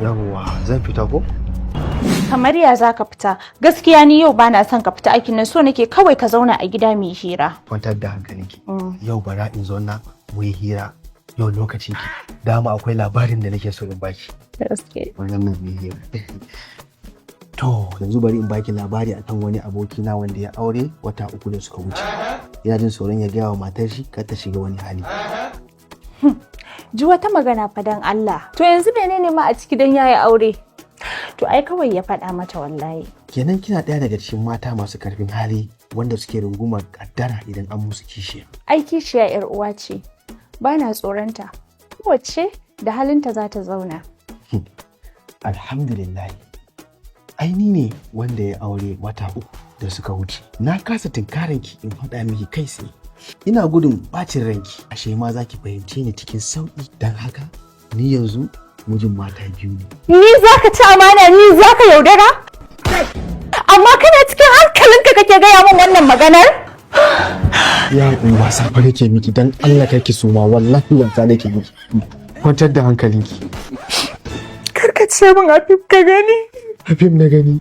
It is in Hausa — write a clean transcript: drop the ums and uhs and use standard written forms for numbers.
Yawwa, zan fita ko? Kamar ya za ka fita? Gaskiya ni yau bana son ka fita aikin nan, so nake kawai ka zauna a gida mai hira. Kwantar da hankalinki. Yau bara in zauna mu yi hira. Yau lokacin ki. Dama akwai labarin da nake so in baki. Gaskiya. Wannan nan mai hira. To, yanzu bari in baki labari akan wani abokina wanda ya aure wata 3 da suka wuce. Yana jin tsoron ya gaya wa matar shi kar ta shiga wani hali. Ji wata magana fadan Allah. To yanzu menene ma a ciki dan yayi aure? To ai kawai ya faɗa mata wallahi. Kenan kina ɗaya daga cikin mata masu karfin hali wanda suke rungumar kaddara idan an musu kishiya. Ai kishiya yar uwa ce. Bana tsoronta. Wacce da halinta za ta zauna. Alhamdulillah. Ai ni ne wanda ya aure wata 3 da suka wuce. Na kasa tunkaranki in faɗa miki kai tsaye. Ina gudun bacin ranki. Ashe ma za ki fahimce ni cikin sauƙi. Don haka ni yanzu mijin mata 2 ne. Ni za ka ci amana, ni za ka yaudara? Amma kana cikin hankalinka kake gaya min wannan maganar? Ya haƙuri wasa fa nake miki don Allah kake suma wallahi wasa nake miki. Kwantar da hankalinki. Karka ce min Habib ka gani. Habib na gani.